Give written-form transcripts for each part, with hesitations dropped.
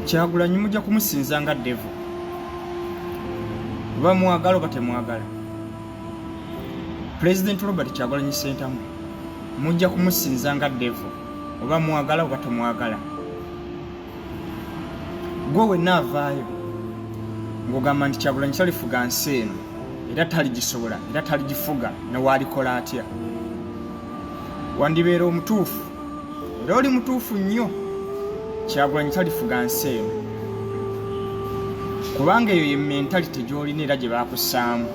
Kyagulanyi mujja kumusinza nga devil. Oba mwagala oba temwagala. President Robert Kyagulanyi Ssentamu mujja kumusinza nga devil. Oba mwagala oba temwagala. Gwe wenna avaayo ng'ogamba nti Kyagulanyi talifuga nsi eno era taligisobola era taligifuga newalikola atya. Wandibeera omutuufu era oli mutuufu nnyo. Kyagulanyi talifuga nsi eno kubanga eyo ye mentality gy'olina era gye baakussaamu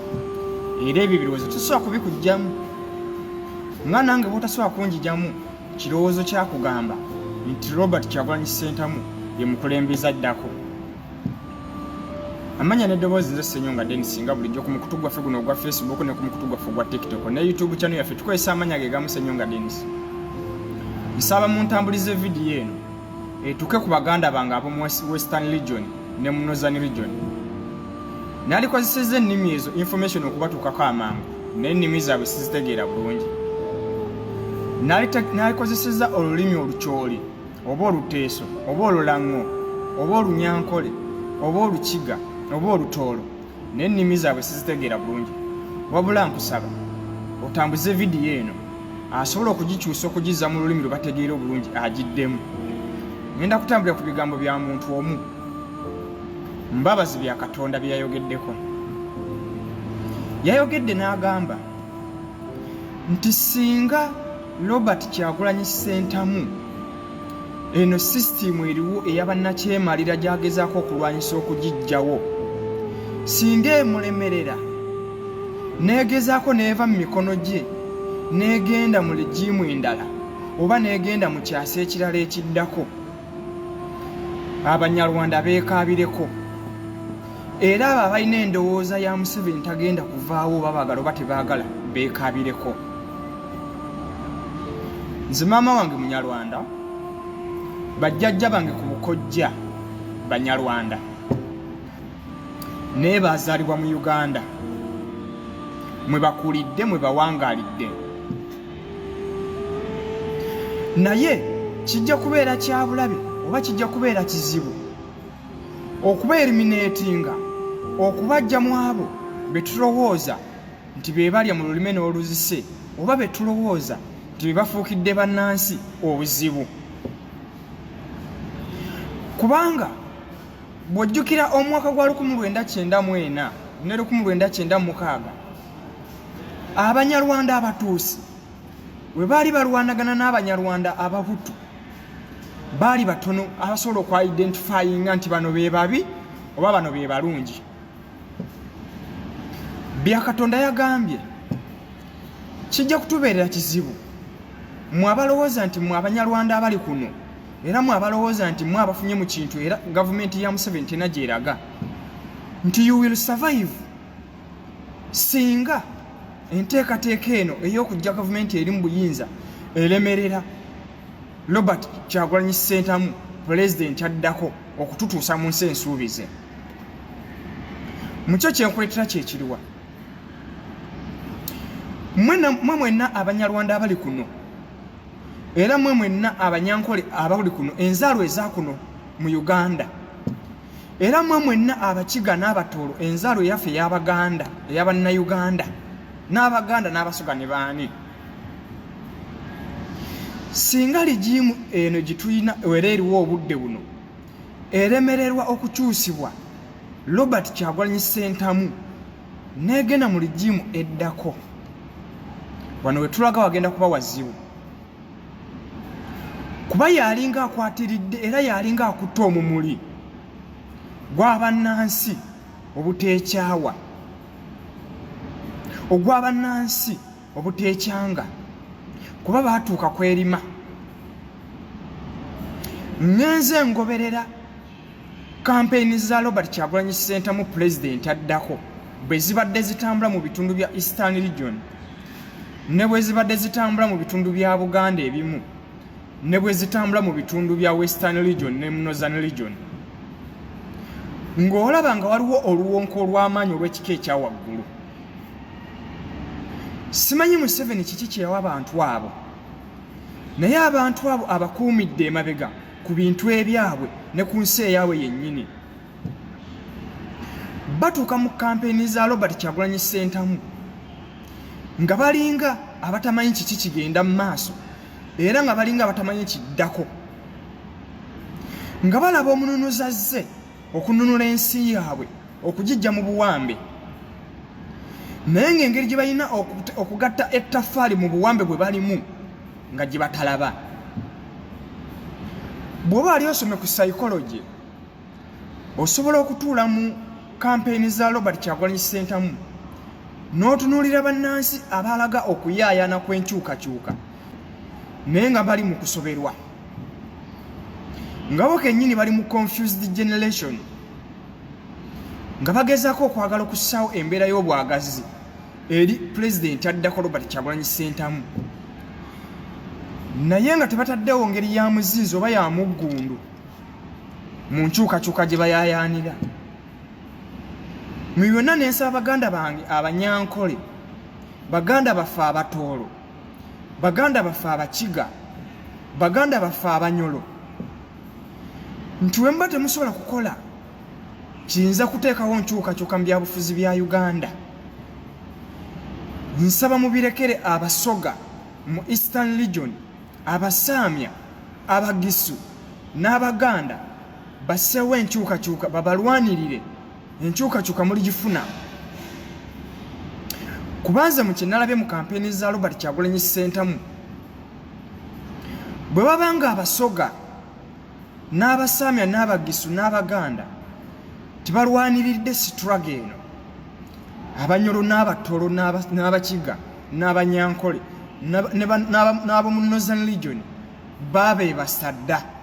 era ebyo birowoozo tosobola kubikugjamu nga nange bw'otasobola kunjigyamu kirowoozo kyakugamba nti Robert Kyagulanyi Ssentamu ye mukulembeza addako. Amanya n'eddoboozi nze Ssenyonga Dennis nga bulijjo ku mukutu gwaffe guno ogwa Facebook ne ku mukutu gwaffe ogwa TikTok ne YouTube channel yaffe tukozesa amanya ge gamu Ssenyonga Dennis. Nsaba muntambulize vidiyo eno etuuke ku baganda bange ab'omu Western Region ne mu Northern Region. Nalikozesezza ennimi ezo information okubatuukako amangu naye ennimi zaabwe sizitegeera bulungi. Nalikozesezza olulimi olukyoli oba oluteeso oba olulango oba olunyankole oba olukiga oba olutoolo naye ennimi zaabwe sizitegeera bulungi. Wabula nkusaba otambuze vidiyo eno asobola okugikyusa okugizza mu lulimi lwe bategeera obulungi agiddemu. Ngenda kutambulira ku bigambo bya muntu omu mbabazi bya Katonda bye yayogeddeko. Yayogedde n'agamba nti singa Robert Kyagulanyi Ssentamu eno sisitimu eriwo ey'abannakyemalira gy'agezaako okulwanyisa okugiggyawo singa emulemerera n'egezaako n'eva mu mikono gye n'egenda mu legimu endala oba n'egenda mu kyasa ekirala ekiddako Abanyarwanda beekaabireko era abo abalina endowooza ya Museveni tagenda kuvaawo oba baagala oba tebaagala beekaabireko. Nze maama wange Munyarwanda, bajjajja bange ku bukojja Banyarwanda naye baazaalibwa mu Uganda mwe bakulidde mwe bawangaalidde. Naye kijja kubeera kya bulabe oba kijja kubeera kizibu okubaeliminatinga okubajja mu abo be tulowooza nti be balya mu lulime n'oluzise oba be tulowooza nti be bafuukidde bannansi obuzibu. Kubanga bw'ojjukira omwaka gwa 1994 ne 1996 Abanyarwanda abatuusi we baali balwanagana n'Abanyarwanda abahutu baali batono abasobola okwa-identifyinga nti bano be babi oba bano be balungi. Bya Katonda yagambye kijja kutubeerera kizibu mwe abalowooza nti mwe Abanyarwanda abali kuno era mwe abalowooza nti mwe abafunye mu kintu era gavumenti ya Museveni tena gyeraga nti you will survive singa enteekateeka eno ey'okujja gavumenti eri mu buyinza elemerera Robert Kyagulanyi Ssentamu pulezidenti addako okututuusa mu nsi ensuubize. Mukyo kyenkuleetera kyekiriwa mwe mwenna Abanyarwanda abali kuno era mwe mwenna Abanyankole abali kuno enzaalwa eza kuno mu Uganda era mwe mwenna Abakiga n'Abatoolo enzaalwa eyaffe ey'Abaganda ey'Abannayuganda n'Abaganda n'Abasoga ne baani. Singa ligimu eno gitulina era eriwo obudde buno eremererwa okukyusibwa Robert Kyagulanyi Ssentamu n'egenda mu ligimu eddako wano we tulaga wagenda kuba wazibu kuba yalinga akwatiridde era yalinga akutta omumuli gw'abannansi obuteekyawa ogw'abannansi obuteekyanga kuba baatuuka kwerima. Ngenze ngoberera kampeyini za Robert Kyagulanyi Ssentamu pulezidenti addako bwe zibadde zitambula mu bitundu bya Eastern Region ne bwe zibadde zitambula mu bitundu bya Buganda ebimu ne bwe zitambula mu bitundu bya Western Region ne Northern Region ng'olaba nga waliwo oluwonko olw'amaanyi olw'ekika ekya waggulu. Simanyi Museveni kiki kye yawa abantu abo naye abantu abo abakuumidde emabega ku bintu ebyabwe ne ku nsi eyaabwe yennyini. Batuuka mu kampeyini za Robert Kyagulanyi Ssentamu nga balinga abatamanyi kiki kigenda mu maaso era nga balinga abatamanyi kiddako, nga balaba omununuzi azze okununula ensi yaabwe okugijja mu buwambe, naye ng'engeri gye balina okugatta ettaffaali mu buwambe bwe balimu nga gye batalaba. Bw'oba ali osome ku psychology osobola okutuula mu kampeyini za Robert Kyagulanyi Ssentamu n'otunuulira bannansi abalaga okuyaayana kw'enkyukakyuka naye nga bali mu kusoberwa, nga bo kennyini bali mu confused generation, nga bagezaako okwagala okussaawo embeera y'obwagazi eri pulezidenti addako Robert Kyagulanyi Ssentamu, naye nga tebataddewo ngeri ya muzizo oba ya muggundu mu nkyukakyuka gye bayaayaanira. Mu byonna ne nsaba baganda bange abanyankole, baganda baffe abatoolo, baganda baffe abakiga, baganda baffe abanyolo, nti bwe muba temusobola kukola kiyinza kuteekawo nkyukakyuka mu byabufuzi bya Uganda, nsaba mubirekere abasoga mu Eastern Region, abasaamya, abagisu n'abaganda basseewo enkyukakyuka, babalwanirire enkyukakyuka muligifuna. Kubanze mu kye nalabye mu kampeyini za Robert Kyagulanyi Ssentamu, bwe babanga abasoga n'abasaamya n'abagisu n'abaganda tebalwaniridde struggle eno, abanyolo n'abatoolo n'abakiga n'abanyankole n'abo mu Northern Region baabe basadda